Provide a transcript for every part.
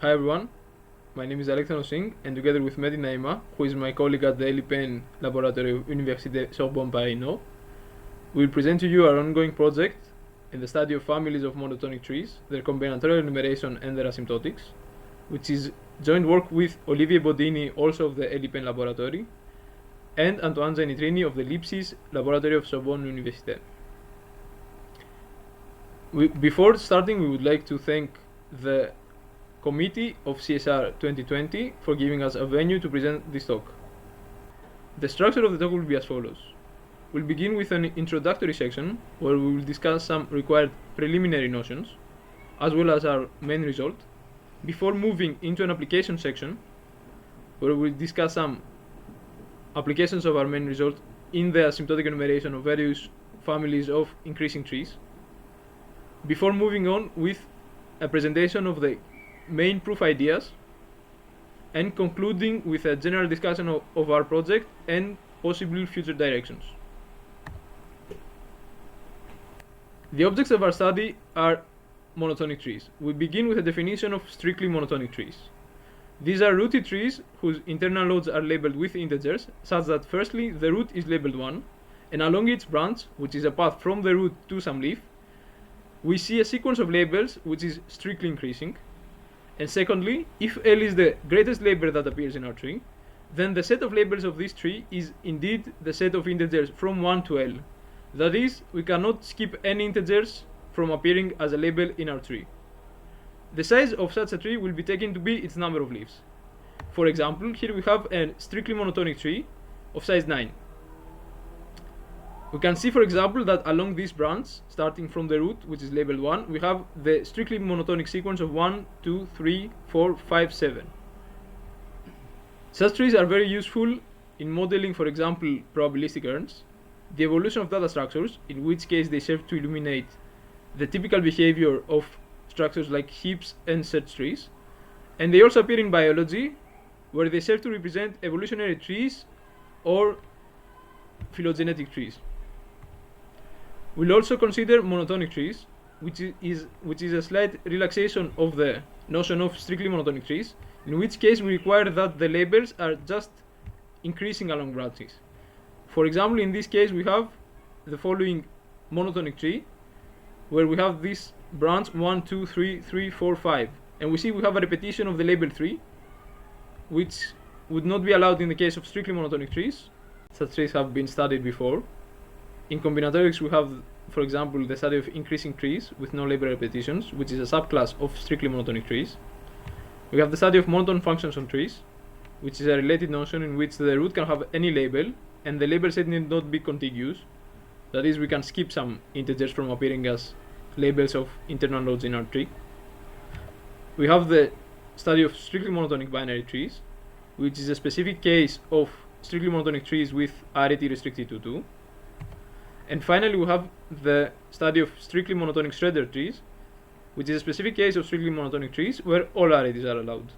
Hi everyone, my name is Singh, and together with Naima, who is my colleague at the LPN laboratory of Université Sorbonne Paris, we will present to you our ongoing project in the study of families of monotonic trees, their combinatorial enumeration and their asymptotics, which is joint work with Olivier Bodini, also of the LPN laboratory, and Antoine Genitrini of the Lipsis laboratory of Sorbonne Université. Before starting, we would like to thank the Committee of CSR 2020 for giving us a venue to present this talk. The structure of the talk will be as follows. We'll begin with an introductory section where we will discuss some required preliminary notions as well as our main result, before moving into an application section where we'll discuss some applications of our main result in the asymptotic enumeration of various families of increasing trees, before moving on with a presentation of the main proof ideas, and concluding with a general discussion of our project and possible future directions. The objects of our study are monotonic trees. We begin with a definition of strictly monotonic trees. These are rooted trees whose internal nodes are labeled with integers, such that firstly the root is labeled 1, and along its branch, which is a path from the root to some leaf, we see a sequence of labels which is strictly increasing. And secondly, if L is the greatest label that appears in our tree, then the set of labels of this tree is indeed the set of integers from 1 to L. That is, we cannot skip any integers from appearing as a label in our tree. The size of such a tree will be taken to be its number of leaves. For example, here we have a strictly monotonic tree of size 9. We can see, for example, that along this branch, starting from the root, which is labeled 1, we have the strictly monotonic sequence of 1, 2, 3, 4, 5, 7. Such trees are very useful in modeling, for example, probabilistic urns, the evolution of data structures, in which case they serve to illuminate the typical behavior of structures like heaps and search trees, and they also appear in biology, where they serve to represent evolutionary trees or phylogenetic trees. We'll also consider monotonic trees, which is a slight relaxation of the notion of strictly monotonic trees, in which case we require that the labels are just increasing along branches. For example, in this case we have the following monotonic tree, where we have this branch 1, 2, 3, 3, 4, 5, and we see we have a repetition of the label 3, which would not be allowed in the case of strictly monotonic trees. Such trees have been studied before. In combinatorics, we have, for example, the study of increasing trees with no label repetitions, which is a subclass of strictly monotonic trees. We have the study of monotone functions on trees, which is a related notion in which the root can have any label, and the label set need not be contiguous. That is, we can skip some integers from appearing as labels of internal nodes in our tree. We have the study of strictly monotonic binary trees, which is a specific case of strictly monotonic trees with arity restricted to 2. And finally, we have the study of strictly monotonic shredder trees, which is a specific case of strictly monotonic trees where all arities are allowed.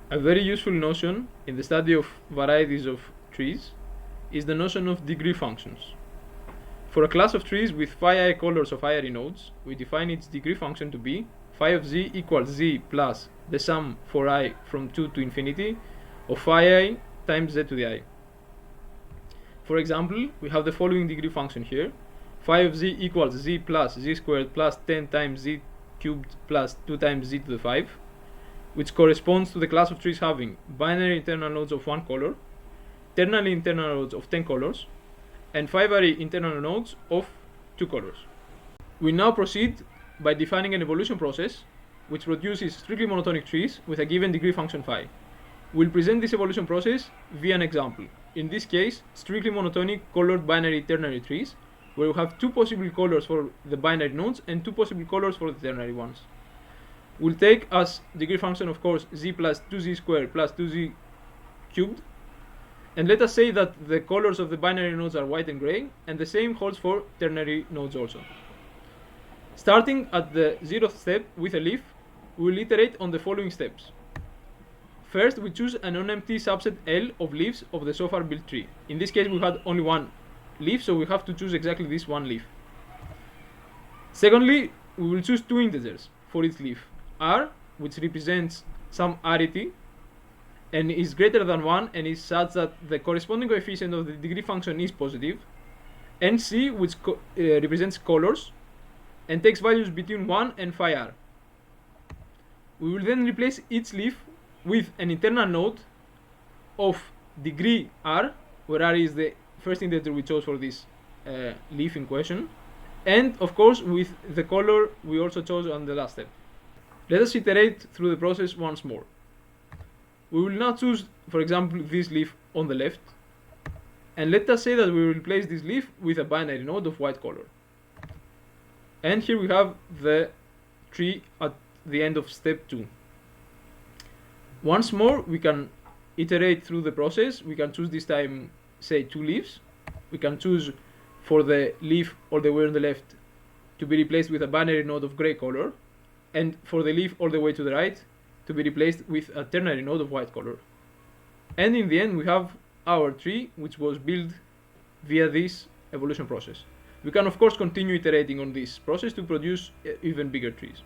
A very useful notion in the study of varieties of trees is the notion of degree functions. For a class of trees with phi I colors of I-ary nodes, we define its degree function to be phi of z equals z plus the sum for I from 2 to infinity of phi I times z to the I. For example, we have the following degree function here. Phi of z equals z plus z squared plus 10 times z cubed plus 2 times z to the 5, which corresponds to the class of trees having binary internal nodes of 1 color, ternary internal nodes of 10 colors, and 5-ary internal nodes of 2 colors. We now proceed by defining an evolution process which produces strictly monotonic trees with a given degree function phi. We'll present this evolution process via an example. In this case, strictly monotonic colored binary ternary trees, where we have 2 possible colors for the binary nodes and 2 possible colors for the ternary ones. We'll take as degree function, of course, z plus 2z squared plus 2z cubed, and let us say that the colors of the binary nodes are white and gray, and the same holds for ternary nodes also. Starting at the 0th step with a leaf, we will iterate on the following steps. First, we choose a non-empty subset L of leaves of the so far built tree. In this case, we had only one leaf, so we have to choose exactly this one leaf. Secondly, we will choose 2 integers for each leaf, r, which represents some arity and is greater than 1 and is such that the corresponding coefficient of the degree function is positive, and C, which represents colors and takes values between 1 and phi r. We will then replace each leaf with an internal node of degree r, where r is the first integer we chose for this leaf in question, and of course with the color we also chose on the last step. Let us iterate through the process once more. We will now choose, for example, this leaf on the left, and let us say that we will replace this leaf with a binary node of white color. And here we have the tree at the end of step 2. Once more, we can iterate through the process. We can choose this time, say, 2 leaves. We can choose for the leaf all the way on the left to be replaced with a binary node of gray color, and for the leaf all the way to the right to be replaced with a ternary node of white color. And in the end, we have our tree, which was built via this evolution process. We can of course continue iterating on this process to produce even bigger trees.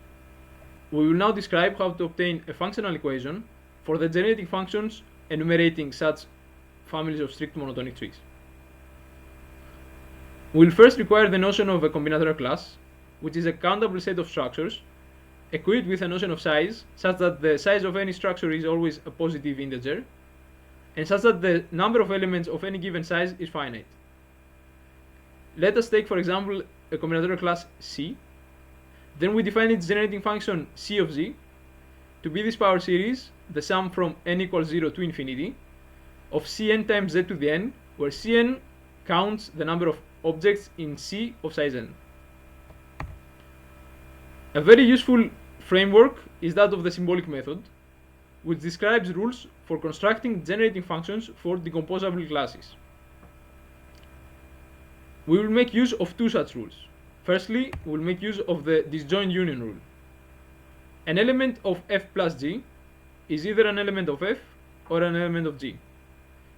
We will now describe how to obtain a functional equation for the generating functions enumerating such families of strict monotonic trees. We will first require the notion of a combinatorial class, which is a countable set of structures equipped with a notion of size, such that the size of any structure is always a positive integer, and such that the number of elements of any given size is finite. Let us take, for example, a combinatorial class C. Then we define its generating function C of z to be this power series, the sum from n equals 0 to infinity, of Cn times z to the n, where Cn counts the number of objects in C of size n. A very useful framework is that of the symbolic method, which describes rules for constructing generating functions for decomposable classes. We will make use of 2 such rules. Firstly, we will make use of the disjoint union rule. An element of f plus g is either an element of f or an element of g.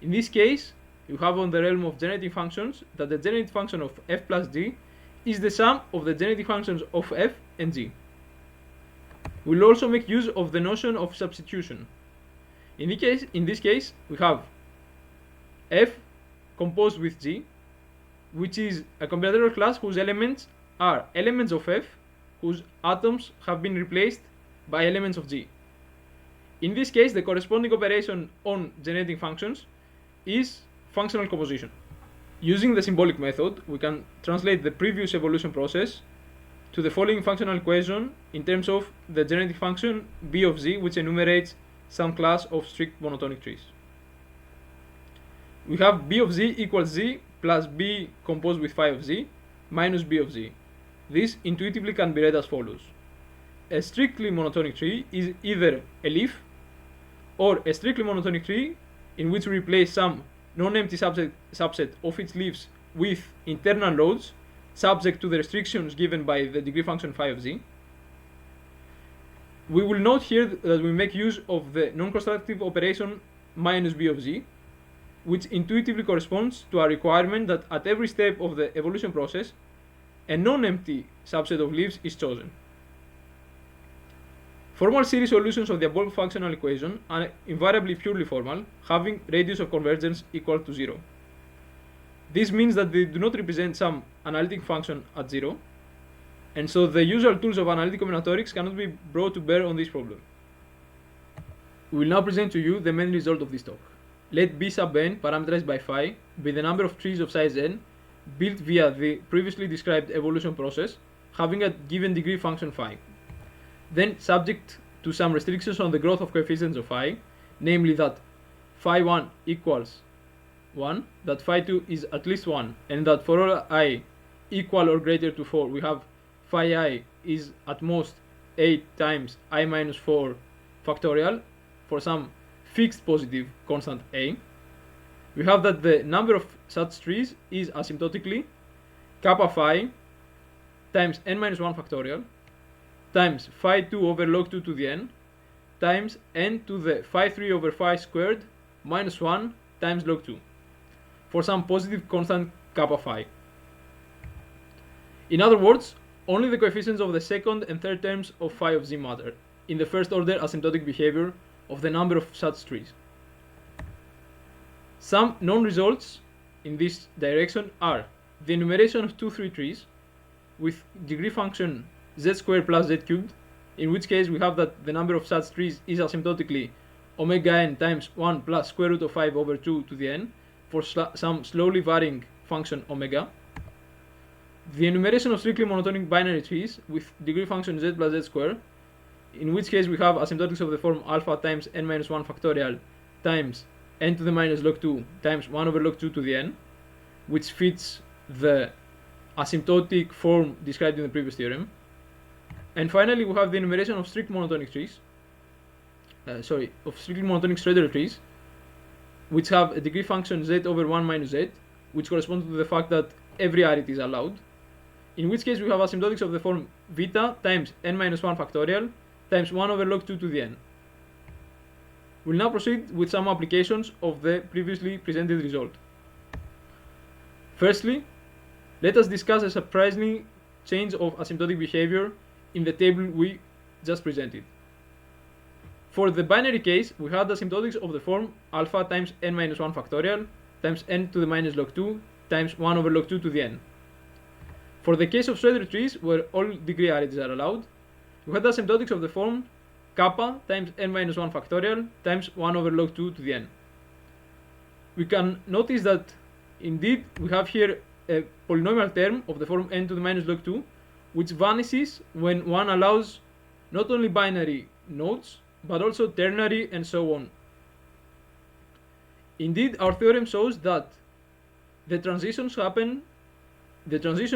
In this case, you have on the realm of generating functions that the generating function of f plus g is the sum of the generating functions of f and g. We will also make use of the notion of substitution. In this case, we have f composed with g, which is a combinatorial class whose elements are elements of f whose atoms have been replaced by elements of g. In this case, the corresponding operation on generating functions is functional composition. Using the symbolic method, we can translate the previous evolution process to the following functional equation in terms of the generating function b of z, which enumerates some class of strict monotonic trees. We have b of z equals z plus b composed with phi of z minus b of z. This intuitively can be read as follows. A strictly monotonic tree is either a leaf or a strictly monotonic tree in which we replace some non-empty subset of its leaves with internal loads subject to the restrictions given by the degree function phi of z. We will note here that we make use of the non-constructive operation minus b of z, which intuitively corresponds to our requirement that at every step of the evolution process, a non-empty subset of leaves is chosen. Formal series solutions of the above functional equation are invariably purely formal, having radius of convergence equal to 0. This means that they do not represent some analytic function at 0, and so the usual tools of analytic combinatorics cannot be brought to bear on this problem. We will now present to you the main result of this talk. Let b sub n, parameterized by phi, be the number of trees of size n built via the previously described evolution process having a given degree function phi. Then, subject to some restrictions on the growth of coefficients of phi, namely that phi 1 equals 1, that phi 2 is at least 1, and that for all I equal or greater to 4, we have phi I is at most 8 times I minus 4 factorial for some fixed positive constant a. We have that the number of such trees is asymptotically kappa phi times n minus 1 factorial times phi 2 over log 2 to the n times n to the phi 3 over phi squared minus 1 times log 2 for some positive constant kappa phi. In other words, only the coefficients of the second and third terms of phi of z matter. in the first order asymptotic behavior of the number of such trees. Some known results in this direction are the enumeration of 2-3 trees with degree function z squared plus z cubed, in which case we have that the number of such trees is asymptotically omega n times 1 plus square root of 5 over 2 to the n for some slowly varying function omega. The enumeration of strictly monotonic binary trees with degree function z plus z squared, in which case we have asymptotics of the form alpha times n minus 1 factorial times n to the minus log 2 times 1 over log 2 to the n, which fits the asymptotic form described in the previous theorem. And finally, we have the enumeration of strict monotonic trees, of strictly monotonic Schroeder trees, which have a degree function z over 1 minus z, which corresponds to the fact that every arity is allowed, in which case we have asymptotics of the form vita times n minus 1 factorial times 1 over log 2 to the n. We'll now proceed with some applications of the previously presented result. Firstly, let us discuss a surprising change of asymptotic behavior in the table we just presented. For the binary case, we had asymptotics of the form alpha times n minus 1 factorial times n to the minus log 2 times 1 over log 2 to the n. For the case of Schroeder trees, where all degree arities are allowed, we had asymptotics of the form kappa times n minus 1 factorial times 1 over log 2 to the n. We can notice that indeed we have here a polynomial term of the form n to the minus log 2, which vanishes when one allows not only binary nodes, but also ternary and so on. Indeed, our theorem shows that the transition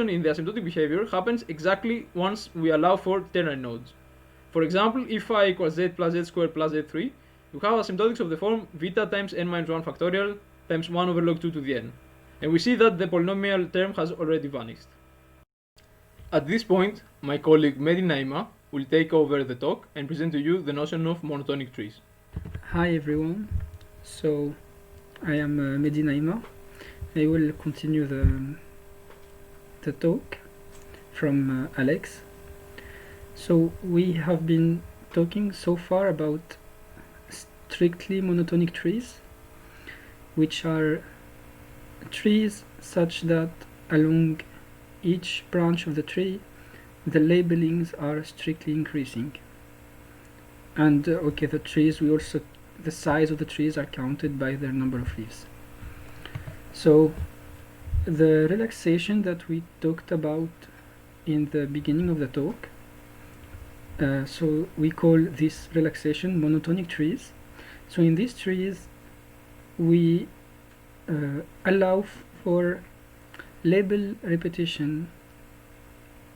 in the asymptotic behavior happens exactly once we allow for ternary nodes. For example, if phi equals z plus z squared plus z3, you have asymptotics of the form vita times n minus 1 factorial times 1 over log 2 to the n. And we see that the polynomial term has already vanished. At this point, my colleague Naima will take over the talk and present to you the notion of monotonic trees. Hi everyone, so I am Naima. I will continue the talk from Alex. So we have been talking so far about strictly monotonic trees, which are trees such that along each branch of the tree the labelings are strictly increasing, and the size of the trees are counted by their number of leaves. So the relaxation that we talked about in the beginning of the talk, so we call this relaxation monotonic trees. So in these trees we allow for label repetition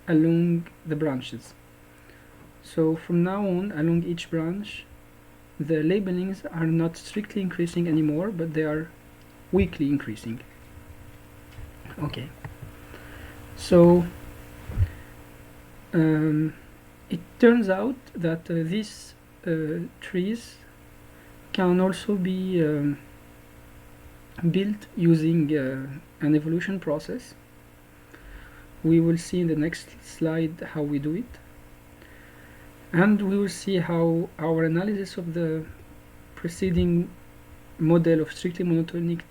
along the branches. So from now on, along each branch, the labelings are not strictly increasing anymore, but they are weakly increasing. Okay. So it turns out that these trees can also be built using an evolution process. We will see in the next slide how we do it, and we will see how our analysis of the preceding model of strictly monotonic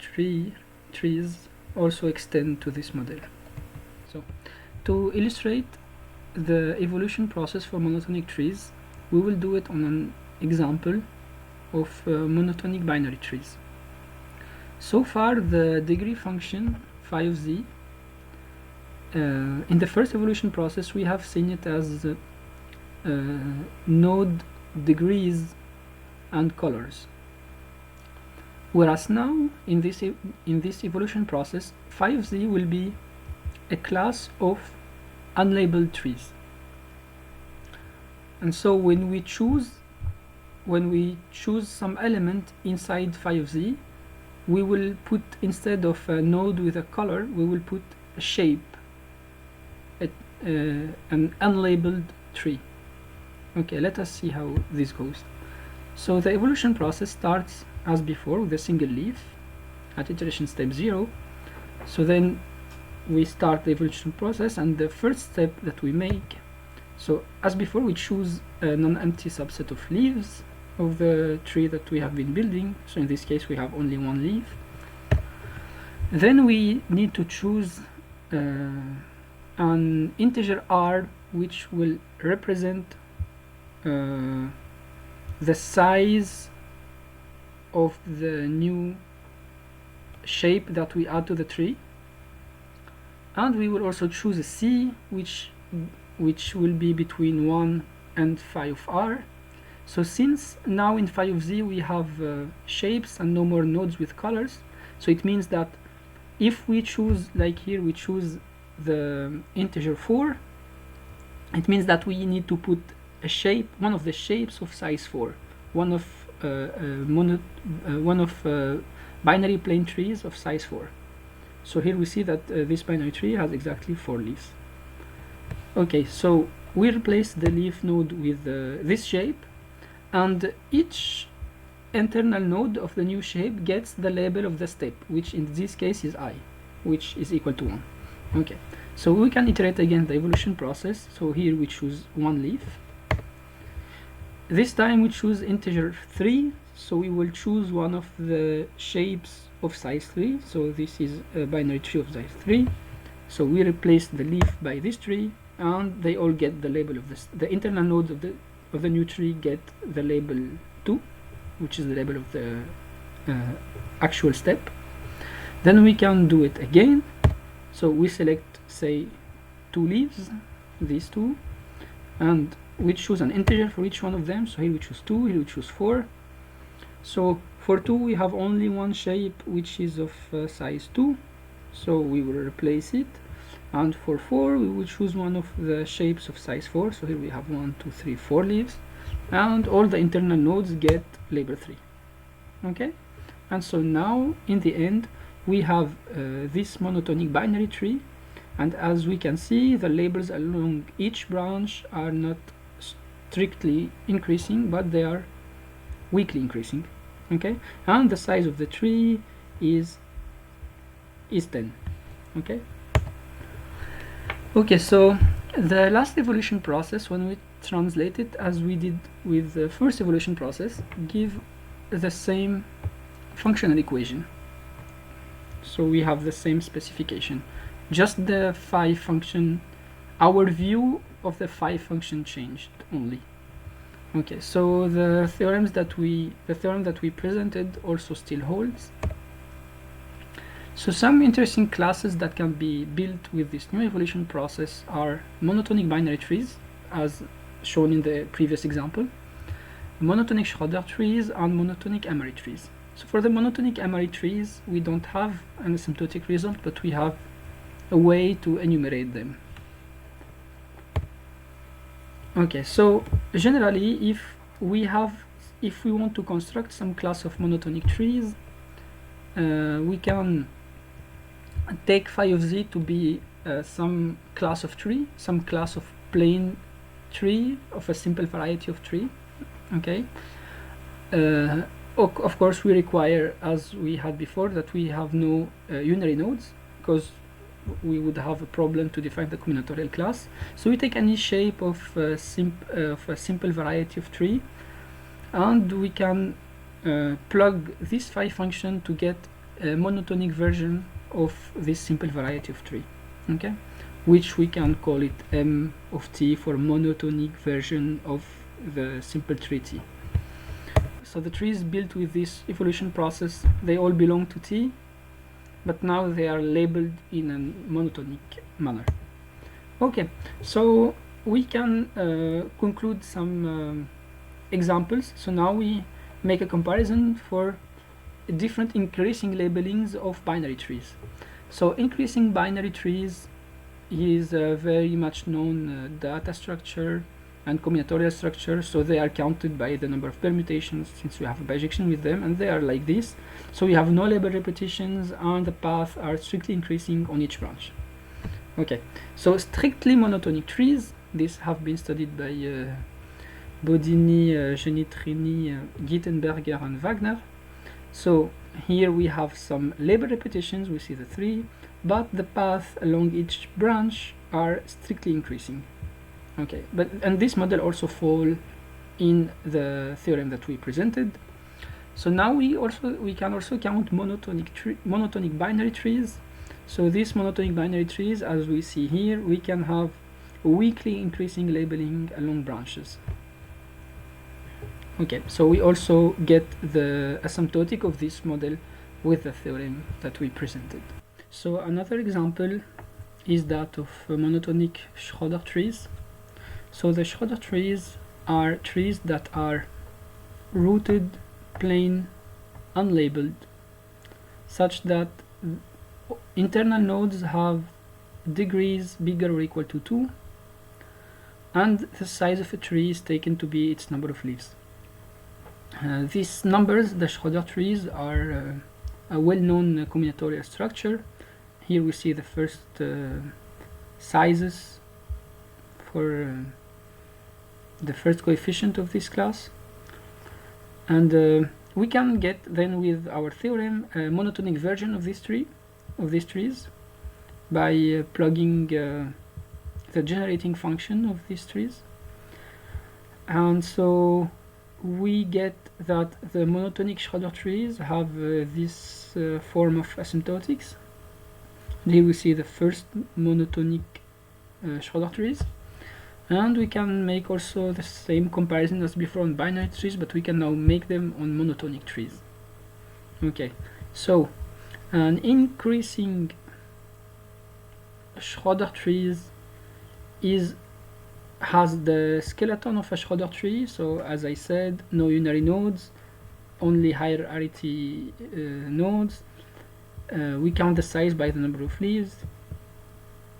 trees also extend to this model. So to illustrate the evolution process for monotonic trees, we will do it on an example of monotonic binary trees. So far, the degree function phi of z, in the first evolution process we have seen it as node degrees and colors, whereas now in this evolution process phi of z will be a class of unlabeled trees. And so when we choose some element inside phi of z, we will put, instead of a node with a color, we will put a shape, an unlabeled tree. Okay, let us see how this goes. So the evolution process starts as before with a single leaf at iteration step 0. So then we start the evolution process, and the first step that we make So as before, we choose a non-empty subset of leaves of the tree that we have been building. So in this case, we have only one leaf. Then we need to choose an integer r which will represent the size of the new shape that we add to the tree, and we will also choose a c which will be between 1 and phi of r. So since now in phi of z we have shapes and no more nodes with colors, so it means that if we choose, like here we choose the integer 4, it means that we need to put a shape, one of the shapes of size 4, one of binary plane trees of size 4. So here we see that this binary tree has exactly 4 leaves. Okay, so we replace the leaf node with this shape, and each internal node of the new shape gets the label of the step, which in this case is I, which is equal to 1. Okay, so we can iterate again the evolution process. So here we choose one leaf. This time we choose integer 3, so we will choose one of the shapes of size 3. So this is a binary tree of size 3. So we replace the leaf by this tree, and they all get the label of this. The internal nodes of the new tree get the label 2, which is the label of the actual step. Then we can do it again. So we select, say, 2 leaves, these 2, and we choose an integer for each one of them. So here we choose 2, here we choose 4. So for 2 we have only one shape which is of size 2, so we will replace it. And for 4 we will choose one of the shapes of size 4. So here we have 1, 2, 3, 4 leaves, and all the internal nodes get label 3. Okay, and so now in the end we have this monotonic binary tree, and as we can see, the labels along each branch are not strictly increasing, but they are weakly increasing. Okay, and the size of the tree is 10. Okay. Okay, so the last evolution process, when we translate it as we did with the first evolution process, give the same functional equation. So we have the same specification, just the phi function, our view of the phi function changed only. Okay, so the theorem that we presented also still holds. So some interesting classes that can be built with this new evolution process are monotonic binary trees, as shown in the previous example, monotonic Schroeder trees, and monotonic Emery trees. So for the monotonic Emery trees, we don't have an asymptotic result, but we have a way to enumerate them. Okay, so generally, if we want to construct some class of monotonic trees, we can take phi of z to be some class of tree, some class of plane tree of a simple variety of tree. Okay. Of course, we require, as we had before, that we have no unary nodes, because we would have a problem to define the combinatorial class. So we take any shape of a simple variety of tree, and we can plug this phi function to get a monotonic version of this simple variety of tree. Okay, which we can call it m of t for monotonic version of the simple tree t. So the trees built with this evolution process, they all belong to t, but now they are labeled in a monotonic manner. Okay, so we can conclude some examples. So now we make a comparison for different increasing labelings of binary trees. So increasing binary trees is a very much known data structure and combinatorial structure, so they are counted by the number of permutations, since we have a bijection with them, and they are like this. So we have no label repetitions, and the paths are strictly increasing on each branch. Okay, so strictly monotonic trees, these have been studied by Bodini, Genitrini, Gittenberger, and Wagner. So here we have some label repetitions, we see the 3, but the paths along each branch are strictly increasing. Okay, and this model also fall in the theorem that we presented. So now we can also count monotonic binary trees. So these monotonic binary trees, as we see here, we can have weakly increasing labeling along branches. Okay, so we also get the asymptotic of this model with the theorem that we presented. So another example is that of monotonic Schroeder trees. So the Schroeder trees are trees that are rooted, plain, unlabeled, such that internal nodes have degrees bigger or equal to 2, and the size of a tree is taken to be its number of leaves. These numbers, the Schroeder trees, are a well-known combinatorial structure. Here we see the first sizes for the first coefficient of this class, and we can get then with our theorem a monotonic version of these trees by plugging the generating function of these trees, and so we get that the monotonic Schroeder trees have this form of asymptotics. And here we see the first monotonic Schroeder trees, and we can make also the same comparison as before on binary trees, but we can now make them on monotonic trees. Okay, so an increasing Schroeder trees has the skeleton of a Schroeder tree. So as I said, no unary nodes, only higher arity nodes. We count the size by the number of leaves,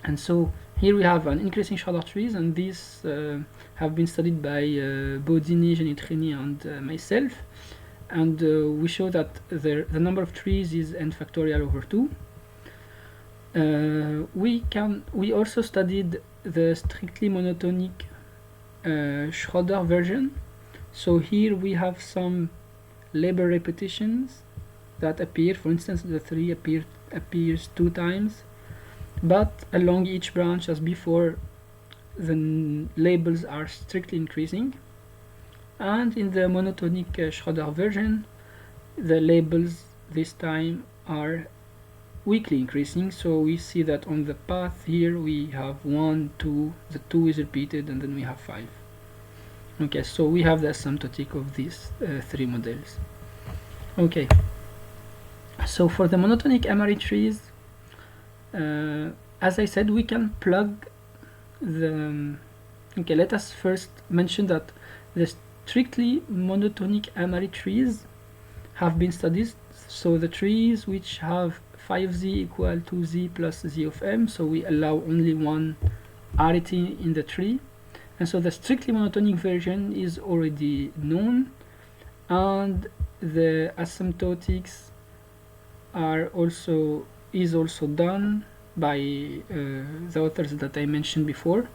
and so here we have an increasing Schroeder trees, and these have been studied by Bodini, Genitrini, and myself, and we show that the number of trees is n factorial over 2. We also studied the strictly monotonic Schroeder version. So here we have some label repetitions that appear. For instance, the 3 appears 2 times, but along each branch, as before, the labels are strictly increasing. And in the monotonic Schroeder version, the labels this time are weakly increasing. So we see that on the path here we have 1, 2, the 2 is repeated, and then we have 5. Okay, so we have the asymptotic of these 3 models. Okay, so for the monotonic Emery trees, as I said, we can plug the okay, let us first mention that the strictly monotonic Emery trees have been studied. So the trees which have 5z equal to z plus z of m, so we allow only one arity in the tree, and so the strictly monotonic version is already known, and the asymptotics is also done by the authors that I mentioned before.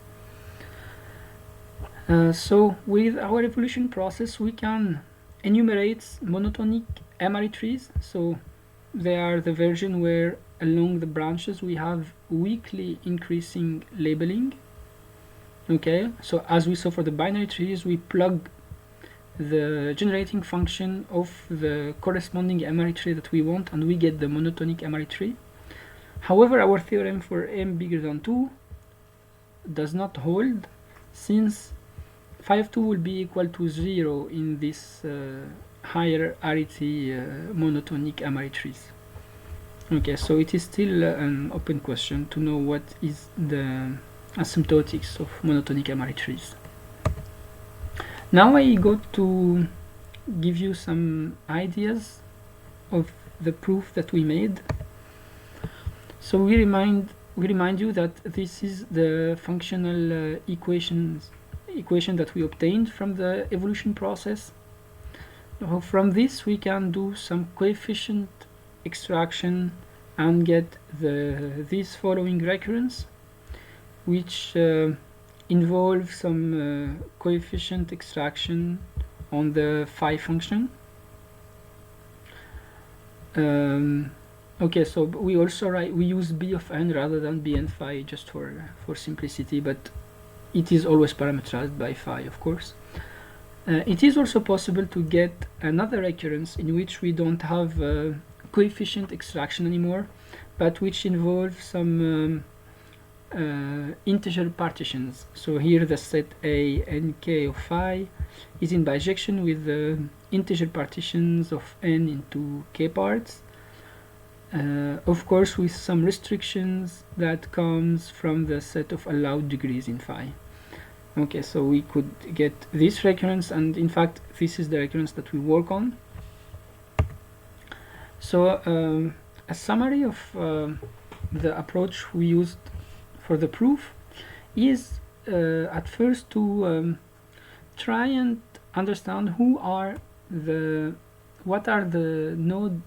So with our evolution process, we can enumerate monotonic Emery trees. So they are the version where along the branches we have weakly increasing labeling. Okay, so as we saw for the binary trees, we plug the generating function of the corresponding Emery tree that we want, and we get the monotonic Emery tree. However, our theorem for m bigger than 2 does not hold, since 5, 2 will be equal to 0 in this higher arity monotonic Emery trees. Okay, so it is still an open question to know what is the asymptotics of monotonic Emery trees. Now I go to give you some ideas of the proof that we made. So we remind you that this is the functional equation that we obtained from the evolution process. Now, from this we can do some coefficient extraction and get this following recurrence, which involve some coefficient extraction on the phi function. Okay, so we use b of n rather than b and phi just for simplicity, but it is always parameterized by phi, of course. It is also possible to get another recurrence in which we don't have coefficient extraction anymore, but which involves some integer partitions. So here the set A and K of phi is in bijection with the integer partitions of n into k parts. Of course, with some restrictions that comes from the set of allowed degrees in phi. Okay, so we could get this recurrence, and in fact this is the recurrence that we work on. So a summary of the approach we used for the proof is at first to try and understand what are the node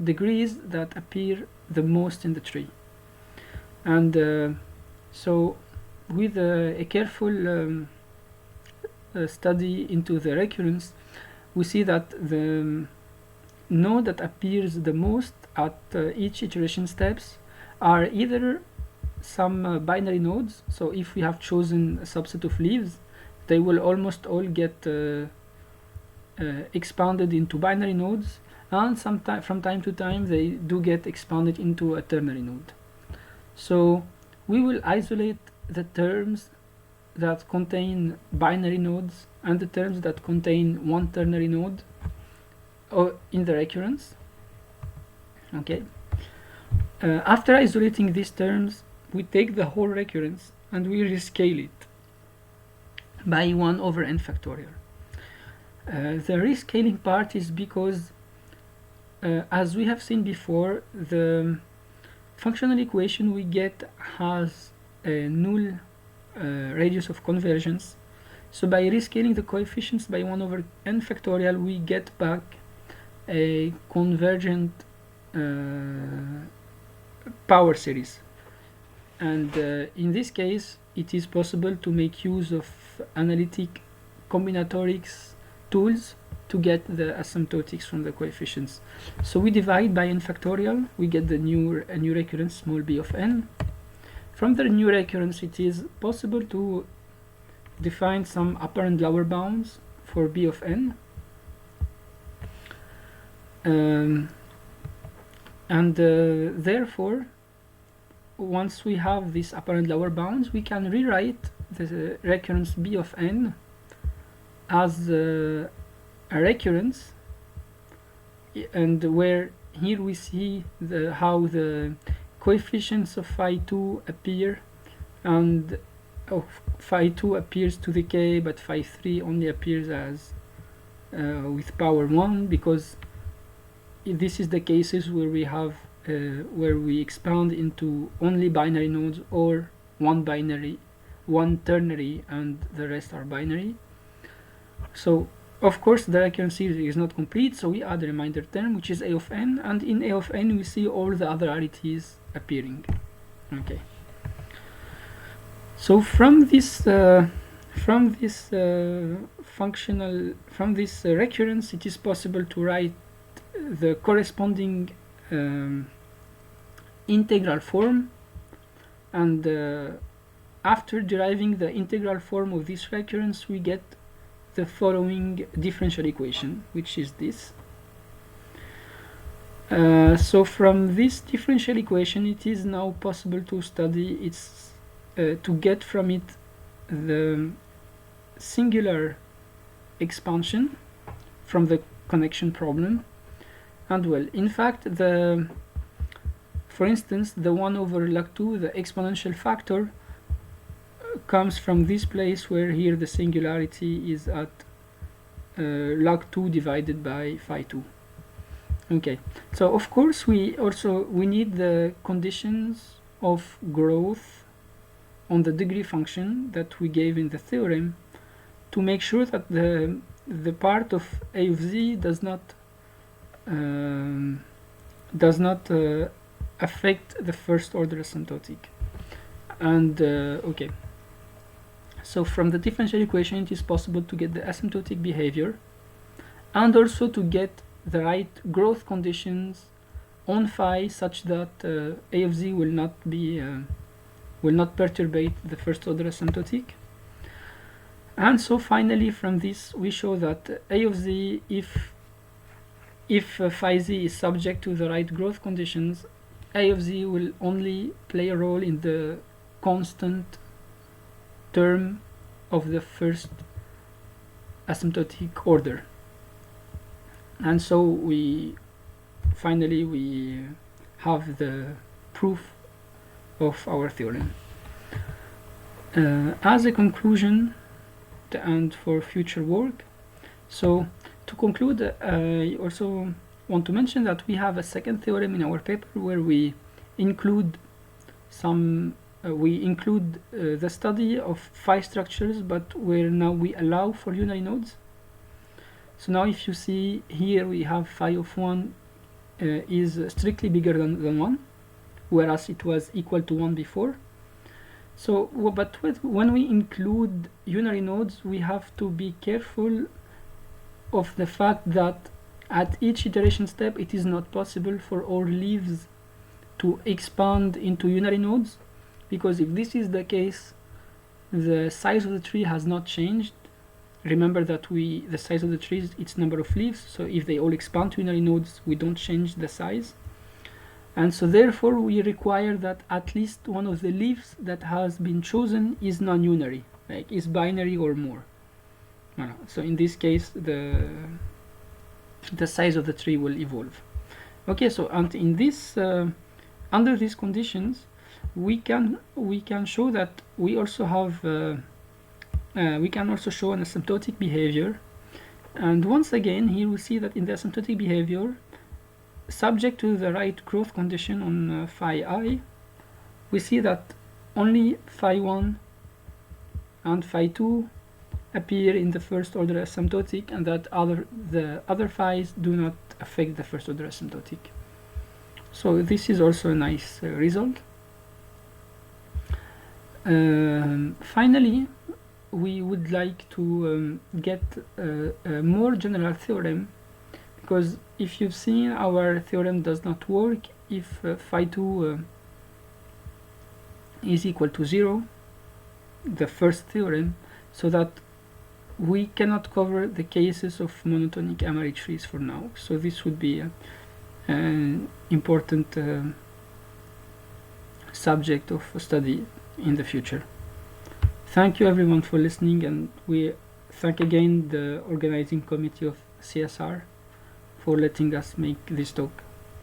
degrees that appear the most in the tree. And so with a careful study into the recurrence, we see that the node that appears the most at each iteration steps are either some binary nodes. So if we have chosen a subset of leaves, they will almost all get expanded into binary nodes, and from time to time they do get expanded into a ternary node. So we will isolate the terms that contain binary nodes and the terms that contain one ternary node in the recurrence. Okay. After isolating these terms, we take the whole recurrence and we rescale it by 1 over n factorial. The rescaling part is because, as we have seen before, the functional equation we get has a null radius of convergence. So by rescaling the coefficients by 1 over n factorial, we get back a convergent power series. And in this case, it is possible to make use of analytic combinatorics tools to get the asymptotics from the coefficients. So we divide by n factorial, we get the new recurrence small b of n. From the new recurrence, it is possible to define some upper and lower bounds for b of n. Therefore, once we have these upper and lower bounds, we can rewrite the recurrence b of n as a recurrence, and where here we see how the coefficients of phi 2 appear, and phi 2 appears to decay, but phi 3 only appears as with power 1, because this is the cases where we have where we expand into only binary nodes, or one ternary and the rest are binary. So of course the recurrence series is not complete, so we add a reminder term which is a of n, and in a of n we see all the other rarities appearing. Okay. So from this recurrence, it is possible to write the corresponding integral form, and after deriving the integral form of this recurrence, we get the following differential equation, which is this. So from this differential equation, it is now possible to study its to get from it the singular expansion from the connection problem. And well, in fact, for instance, the 1 over log 2, the exponential factor, comes from this place where here the singularity is at log 2 divided by phi 2. Okay, so of course we need the conditions of growth on the degree function that we gave in the theorem to make sure that the part of a of z does not affect the first order asymptotic. And okay, so from the differential equation it is possible to get the asymptotic behavior, and also to get the right growth conditions on phi such that a of z will not perturbate the first order asymptotic. And so finally from this we show that A of z, if phi z is subject to the right growth conditions, A of z will only play a role in the constant term of the first asymptotic order. And so we finally have the proof of our theorem. As a conclusion and for future work, so to conclude, I also want to mention that we have a second theorem in our paper where we include the study of phi structures, but where now we allow for unary nodes. So now if you see here, we have phi of 1 is strictly bigger than 1, whereas it was equal to 1 before. So, but when we include unary nodes, we have to be careful of the fact that at each iteration step it is not possible for all leaves to expand into unary nodes, because if this is the case, the size of the tree has not changed. Remember that the size of the tree is its number of leaves, so if they all expand to unary nodes, we don't change the size. And so therefore we require that at least one of the leaves that has been chosen is non-unary, like is binary or more. So in this case the size of the tree will evolve. Okay, so and in this under these conditions we can show that we also have we can also show an asymptotic behavior. And once again here we see that in the asymptotic behavior, subject to the right growth condition on phi I, we see that only phi 1 and phi 2 appear in the first order asymptotic, and that the other phis do not affect the first order asymptotic. So this is also a nice result. Finally, we would like to get a more general theorem, because if you've seen, our theorem does not work if phi 2 is equal to 0, the first theorem, so that we cannot cover the cases of monotonic Amari trees for now. So this would be an important subject of study in the future. Thank you everyone for listening, and we thank again the organizing committee of CSR for letting us make this talk.